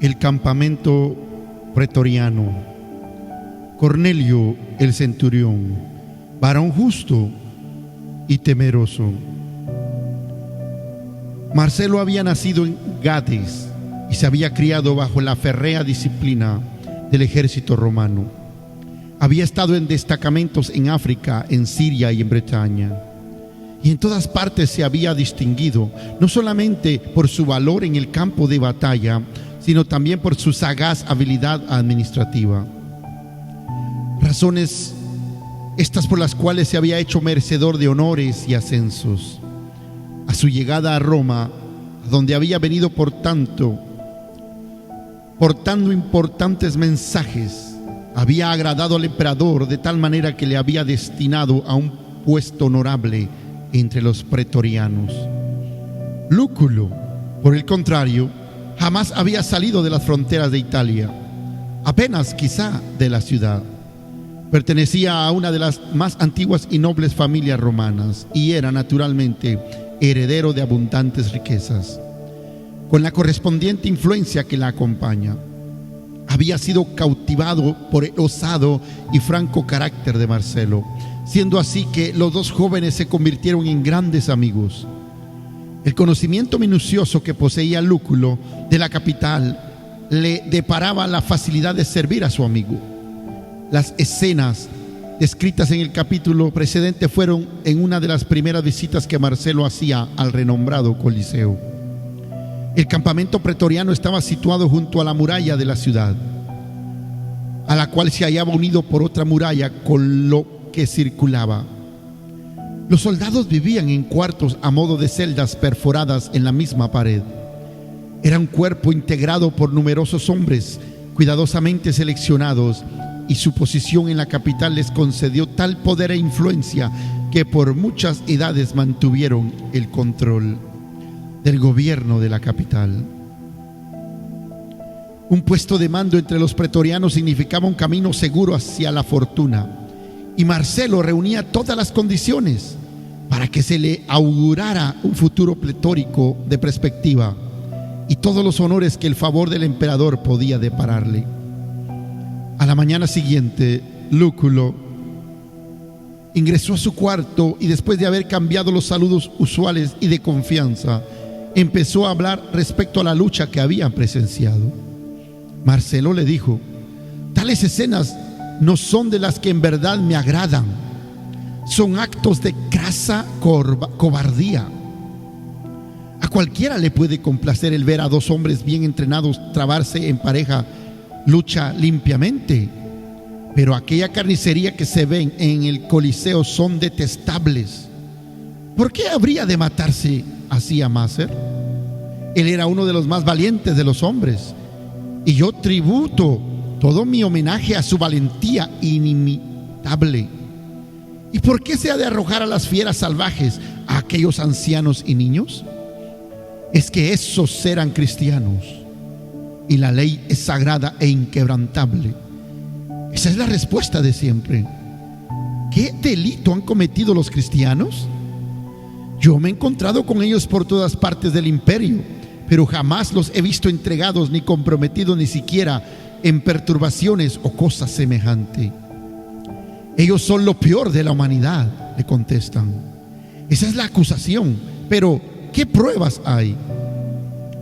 El campamento pretoriano. Cornelio el centurión, varón justo y temeroso. Marcelo había nacido en Gades y se había criado bajo la férrea disciplina del ejército romano. Había estado en destacamentos en África, en Siria y en Bretaña. Y en todas partes se había distinguido, no solamente por su valor en el campo de batalla, sino también por su sagaz habilidad administrativa. Razones estas por las cuales se había hecho merecedor de honores y ascensos. A su llegada a Roma, donde había venido portando importantes mensajes, había agradado al emperador de tal manera que le había destinado a un puesto honorable entre los pretorianos. Lúculo, por el contrario, jamás había salido de las fronteras de Italia, apenas quizá de la ciudad. Pertenecía a una de las más antiguas y nobles familias romanas y era naturalmente heredero de abundantes riquezas, con la correspondiente influencia que la acompaña. Había sido cautivado por el osado y franco carácter de Marcelo, siendo así que los dos jóvenes se convirtieron en grandes amigos. El conocimiento minucioso que poseía Lúculo de la capital le deparaba la facilidad de servir a su amigo. Las escenas descritas en el capítulo precedente fueron en una de las primeras visitas que Marcelo hacía al renombrado Coliseo. El campamento pretoriano estaba situado junto a la muralla de la ciudad, a la cual se hallaba unido por otra muralla con lo que circulaba. Los soldados vivían en cuartos a modo de celdas perforadas en la misma pared. Era un cuerpo integrado por numerosos hombres cuidadosamente seleccionados, y su posición en la capital les concedió tal poder e influencia que por muchas edades mantuvieron el control del gobierno de la capital. Un puesto de mando entre los pretorianos significaba un camino seguro hacia la fortuna, y Marcelo reunía todas las condiciones para que se le augurara un futuro pletórico de perspectiva y todos los honores que el favor del emperador podía depararle. A la mañana siguiente, Lúculo ingresó a su cuarto y, después de haber cambiado los saludos usuales y de confianza, empezó a hablar respecto a la lucha que habían presenciado. Marcelo le dijo: tales escenas no son de las que en verdad me agradan. Son actos de crasa cobardía. A cualquiera le puede complacer el ver a dos hombres bien entrenados trabarse en pareja lucha limpiamente, pero aquella carnicería que se ven en el Coliseo son detestables. ¿Por qué habría de matarse así a Máser? Él era uno de los más valientes de los hombres, y yo tributo todo mi homenaje a su valentía inimitable. ¿Y por qué se ha de arrojar a las fieras salvajes a aquellos ancianos y niños? Es que esos eran cristianos, y la ley es sagrada e inquebrantable. Esa es la respuesta de siempre. ¿Qué delito han cometido los cristianos? Yo me he encontrado con ellos por todas partes del imperio, pero jamás los he visto entregados ni comprometidos ni siquiera en perturbaciones o cosas semejantes. Ellos son lo peor de la humanidad, le contestan. Esa es la acusación, pero ¿qué pruebas hay?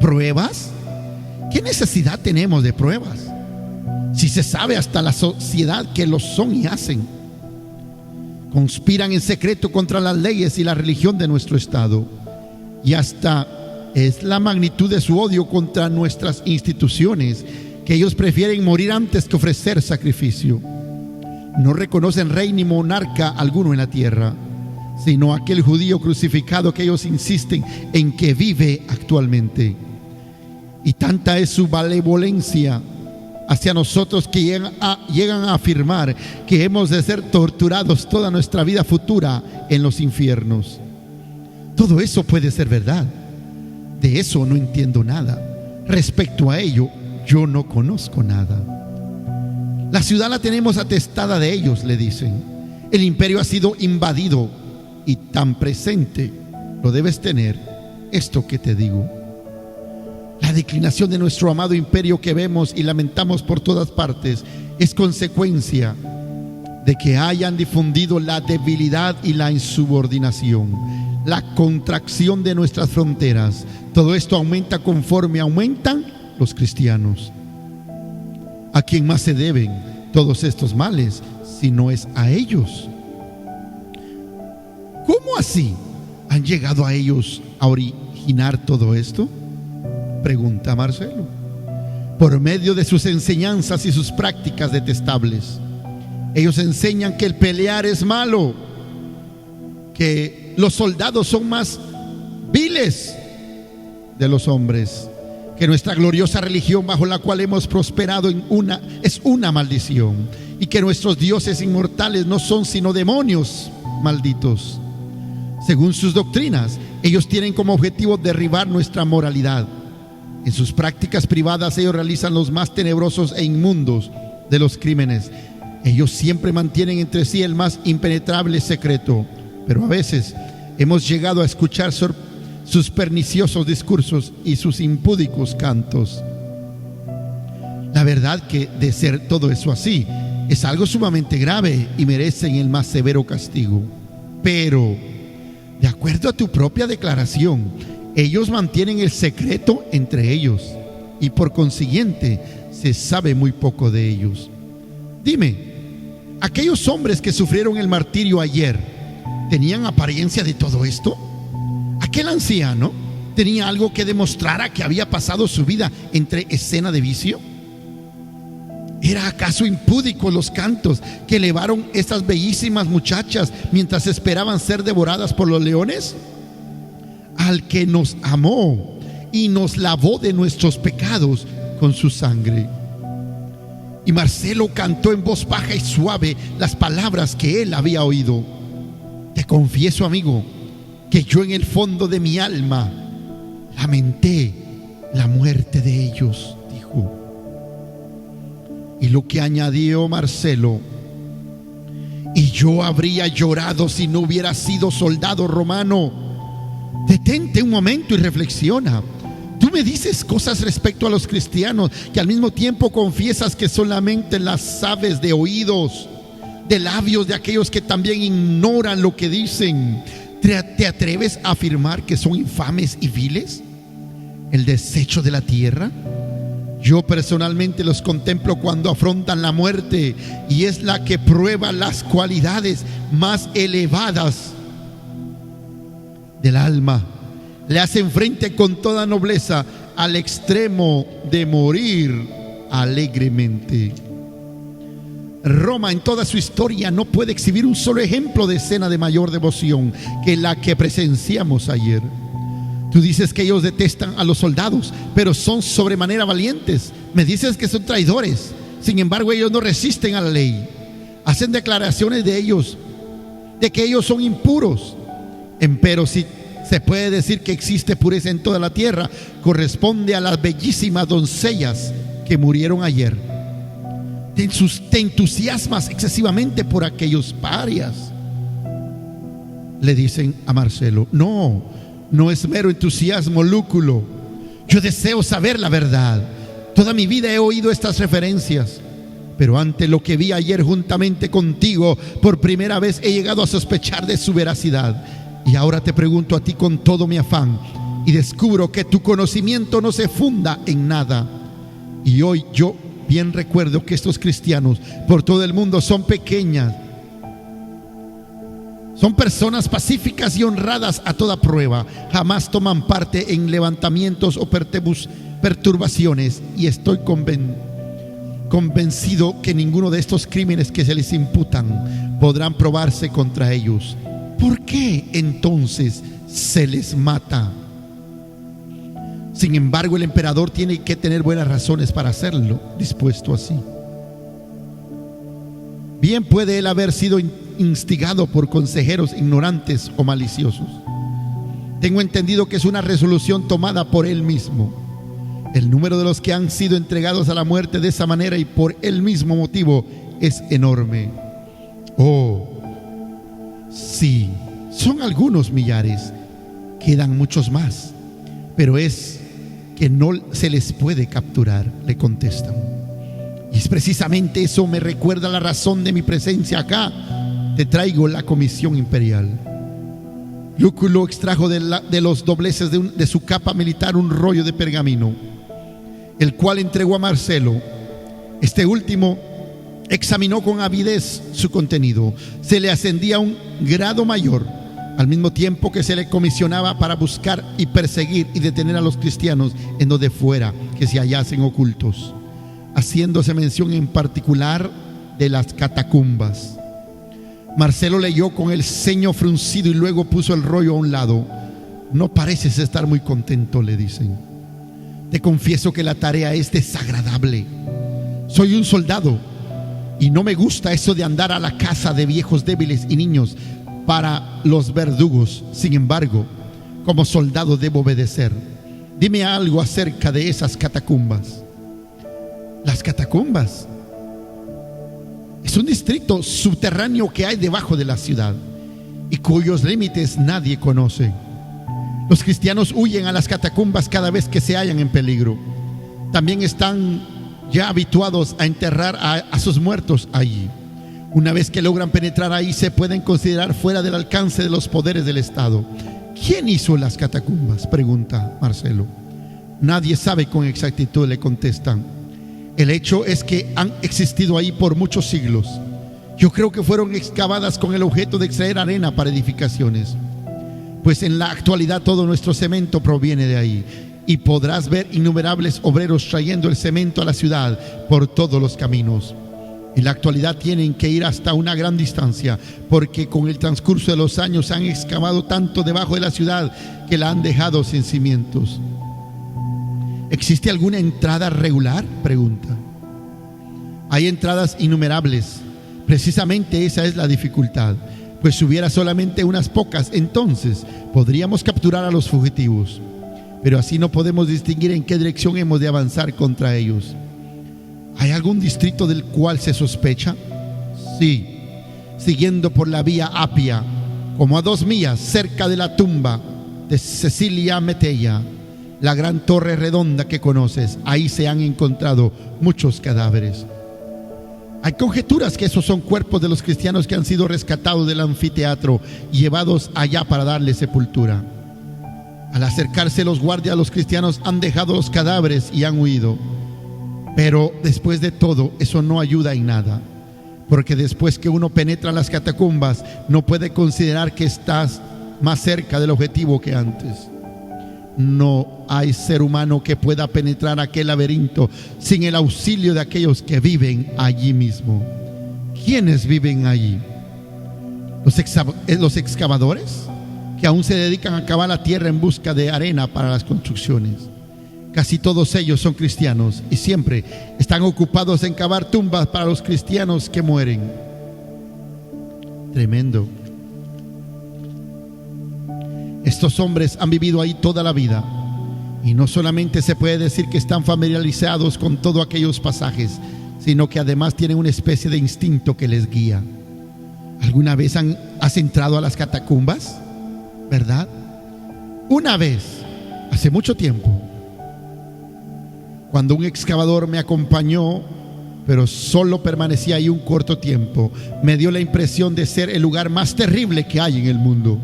¿Pruebas? ¿Qué necesidad tenemos de pruebas? Si se sabe hasta la sociedad que lo son y hacen. Conspiran en secreto contra las leyes y la religión de nuestro estado, y hasta es la magnitud de su odio contra nuestras instituciones que ellos prefieren morir antes que ofrecer sacrificio. No reconocen rey ni monarca alguno en la tierra, sino aquel judío crucificado que ellos insisten en que vive actualmente. Y tanta es su malevolencia hacia nosotros que llegan a afirmar que hemos de ser torturados toda nuestra vida futura en los infiernos. Todo eso puede ser verdad. De eso no entiendo nada. Respecto a ello, yo no conozco nada. La ciudad la tenemos atestada de ellos, le dicen. El imperio ha sido invadido, y tan presente lo debes tener esto que te digo. La declinación de nuestro amado imperio que vemos y lamentamos por todas partes es consecuencia de que hayan difundido la debilidad y la insubordinación, la contracción de nuestras fronteras. Todo esto aumenta conforme aumentan los cristianos. ¿A quién más se deben todos estos males si no es a ellos? ¿Cómo así han llegado a ellos a originar todo esto?, pregunta Marcelo. Por medio de sus enseñanzas y sus prácticas detestables. Ellos enseñan que el pelear es malo, que los soldados son más viles de los hombres, que nuestra gloriosa religión bajo la cual hemos prosperado es una maldición, y que nuestros dioses inmortales no son sino demonios malditos. Según sus doctrinas, ellos tienen como objetivo derribar nuestra moralidad. En sus prácticas privadas ellos realizan los más tenebrosos e inmundos de los crímenes. Ellos siempre mantienen entre sí el más impenetrable secreto, pero a veces hemos llegado a escuchar sus perniciosos discursos y sus impúdicos cantos. La verdad que de ser todo eso así, es algo sumamente grave y merecen el más severo castigo. Pero, de acuerdo a tu propia declaración, ellos mantienen el secreto entre ellos y por consiguiente se sabe muy poco de ellos. Dime, ¿aquellos hombres que sufrieron el martirio ayer tenían apariencia de todo esto? ¿Aquel anciano tenía algo que demostrara que había pasado su vida entre escena de vicio? ¿Era acaso impúdico los cantos que elevaron estas bellísimas muchachas mientras esperaban ser devoradas por los leones? Al que nos amó y nos lavó de nuestros pecados con su sangre. Y Marcelo cantó en voz baja y suave las palabras que él había oído. Te confieso, amigo, que yo en el fondo de mi alma lamenté la muerte de ellos, dijo. Y lo que añadió Marcelo: y yo habría llorado si no hubiera sido soldado romano. Detente un momento y reflexiona. Tú me dices cosas respecto a los cristianos que al mismo tiempo confiesas que solamente las sabes de oídos, de labios de aquellos que también ignoran lo que dicen. ¿Te atreves a afirmar que son infames y viles? ¿El desecho de la tierra? Yo personalmente los contemplo cuando afrontan la muerte, y es la que prueba las cualidades más elevadas del alma. Le hacen frente con toda nobleza al extremo de morir alegremente. Roma en toda su historia no puede exhibir un solo ejemplo de escena de mayor devoción que la que presenciamos ayer. Tú dices que ellos detestan a los soldados, pero son sobremanera valientes. Me dices que son traidores. Sin embargo, ellos no resisten a la ley. Hacen declaraciones de ellos, de que ellos son impuros. Empero si se puede decir que existe pureza en toda la tierra, corresponde a las bellísimas doncellas que murieron ayer. Te entusiasmas excesivamente por aquellos parias, le dicen a Marcelo. No es mero entusiasmo lúculo. Yo deseo saber la verdad. Toda mi vida he oído estas referencias, pero ante lo que vi ayer juntamente contigo, por primera vez he llegado a sospechar de su veracidad. Y ahora te pregunto a ti con todo mi afán, y descubro que tu conocimiento no se funda en nada. Y hoy yo bien recuerdo que estos cristianos por todo el mundo son pequeñas, son personas pacíficas y honradas a toda prueba. Jamás toman parte en levantamientos o perturbaciones, y estoy convencido que ninguno de estos crímenes que se les imputan podrán probarse contra ellos. ¿Por qué entonces se les mata? Sin embargo, el emperador tiene que tener buenas razones para hacerlo, dispuesto así. Bien puede él haber sido instigado por consejeros ignorantes o maliciosos. Tengo entendido que es una resolución tomada por él mismo. El número de los que han sido entregados a la muerte de esa manera y por el mismo motivo es enorme. Oh, sí, son algunos millares, quedan muchos más, pero es que no se les puede capturar, le contestan. Y es precisamente eso me recuerda la razón de mi presencia acá. Te traigo la comisión imperial. Lúculo extrajo de los dobleces de su capa militar un rollo de pergamino, el cual entregó a Marcelo. Este último examinó con avidez su contenido. Se le ascendía a un grado mayor, al mismo tiempo que se le comisionaba para buscar y perseguir y detener a los cristianos en donde fuera que se hallasen ocultos, haciéndose mención en particular de las catacumbas. Marcelo leyó con el ceño fruncido y luego puso el rollo a un lado. No pareces estar muy contento, le dicen. Te confieso que la tarea es desagradable. Soy un soldado y no me gusta eso de andar a la caza de viejos débiles y niños para los verdugos. Sin embargo, como soldado debo obedecer. Dime algo acerca de esas catacumbas. Las catacumbas es un distrito subterráneo que hay debajo de la ciudad y cuyos límites nadie conoce. Los cristianos huyen a las catacumbas cada vez que se hallan en peligro. También están ya habituados a enterrar a sus muertos allí. Una vez que logran penetrar ahí, se pueden considerar fuera del alcance de los poderes del Estado. ¿Quién hizo las catacumbas?, pregunta Marcelo. Nadie sabe con exactitud, le contestan. El hecho es que han existido ahí por muchos siglos. Yo creo que fueron excavadas con el objeto de extraer arena para edificaciones, pues en la actualidad todo nuestro cemento proviene de ahí, y podrás ver innumerables obreros trayendo el cemento a la ciudad por todos los caminos. En la actualidad tienen que ir hasta una gran distancia, porque con el transcurso de los años han excavado tanto debajo de la ciudad que la han dejado sin cimientos. ¿Existe alguna entrada regular?, pregunta. Hay entradas innumerables. Precisamente esa es la dificultad, pues si hubiera solamente unas pocas, entonces podríamos capturar a los fugitivos, pero así no podemos distinguir en qué dirección hemos de avanzar contra ellos. ¿Hay algún distrito del cual se sospecha? Sí, siguiendo por la vía Apia, como a 2 millas cerca de la tumba de Cecilia Metella, la gran torre redonda que conoces. Ahí se han encontrado muchos cadáveres. Hay conjeturas que esos son cuerpos de los cristianos que han sido rescatados del anfiteatro y llevados allá para darle sepultura. Al acercarse los guardias, los cristianos han dejado los cadáveres y han huido. Pero después de todo, eso no ayuda en nada, porque después que uno penetra las catacumbas, no puede considerar que estás más cerca del objetivo que antes. No hay ser humano que pueda penetrar aquel laberinto sin el auxilio de aquellos que viven allí mismo. ¿Quiénes viven allí? Los excavadores, que aún se dedican a cavar la tierra en busca de arena para las construcciones. Casi todos ellos son cristianos y siempre están ocupados en cavar tumbas para los cristianos que mueren. Tremendo. Estos hombres han vivido ahí toda la vida y no solamente se puede decir que están familiarizados con todos aquellos pasajes, sino que además tienen una especie de instinto que les guía. ¿Alguna vez has entrado a las catacumbas? ¿Verdad? Una vez, hace mucho tiempo, cuando un excavador me acompañó, pero solo permanecía ahí un corto tiempo, me dio la impresión de ser el lugar más terrible que hay en el mundo.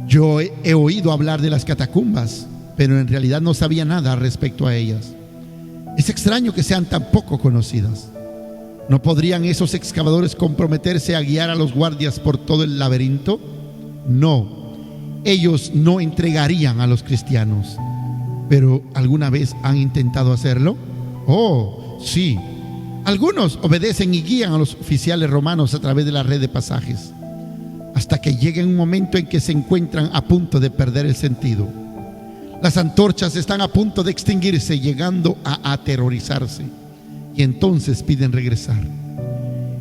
Yo he oído hablar de las catacumbas, pero en realidad no sabía nada respecto a ellas. Es extraño que sean tan poco conocidas. ¿No podrían esos excavadores comprometerse a guiar a los guardias por todo el laberinto? No, ellos no entregarían a los cristianos. ¿Pero alguna vez han intentado hacerlo? Oh, sí. Algunos obedecen y guían a los oficiales romanos a través de la red de pasajes, hasta que llegue un momento en que se encuentran a punto de perder el sentido. Las antorchas están a punto de extinguirse, llegando a aterrorizarse, y entonces piden regresar.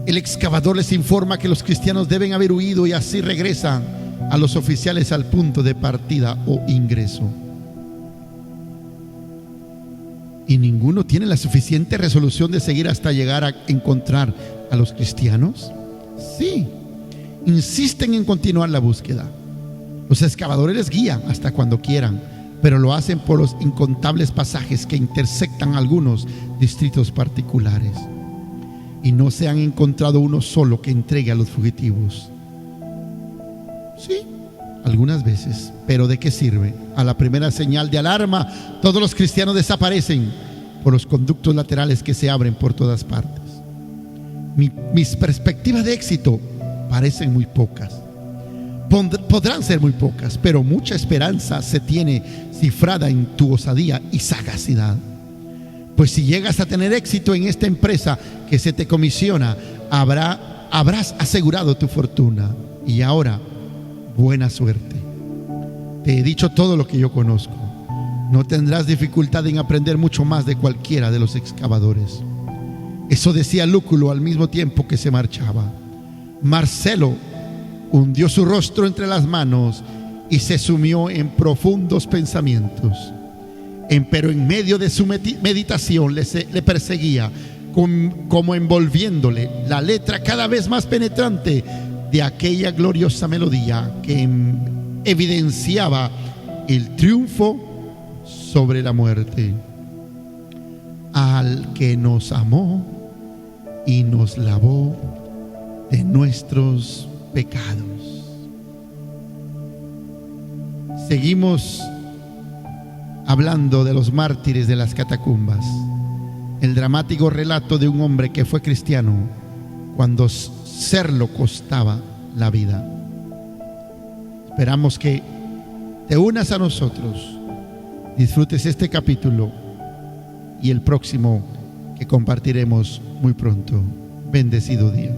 El excavador les informa que los cristianos deben haber huido y así regresan a los oficiales al punto de partida o ingreso. ¿Y ninguno tiene la suficiente resolución de seguir hasta llegar a encontrar a los cristianos? Sí, insisten en continuar la búsqueda. Los excavadores les guían hasta cuando quieran, pero lo hacen por los incontables pasajes que intersectan algunos distritos particulares. Y no se han encontrado uno solo que entregue a los fugitivos. Sí, algunas veces, pero ¿de qué sirve? A la primera señal de alarma, todos los cristianos desaparecen por los conductos laterales que se abren por todas partes. Mis perspectivas de éxito parecen muy pocas. Podrán ser muy pocas, pero mucha esperanza se tiene cifrada en tu osadía y sagacidad. Pues si llegas a tener éxito en esta empresa que se te comisiona, habrás asegurado tu fortuna. Y ahora, buena suerte. Te he dicho todo lo que yo conozco. No tendrás dificultad en aprender mucho más de cualquiera de los excavadores. Eso decía Lúculo al mismo tiempo que se marchaba. Marcelo hundió su rostro entre las manos y se sumió en profundos pensamientos. Pero en medio de su meditación le perseguía, como envolviéndole la letra cada vez más penetrante de aquella gloriosa melodía que evidenciaba el triunfo sobre la muerte. Al que nos amó y nos lavó de nuestros pecados. Seguimos hablando de los mártires de las catacumbas, el dramático relato de un hombre que fue cristiano cuando serlo costaba la vida. Esperamos que te unas a nosotros, disfrutes este capítulo y el próximo que compartiremos muy pronto. Bendecido día.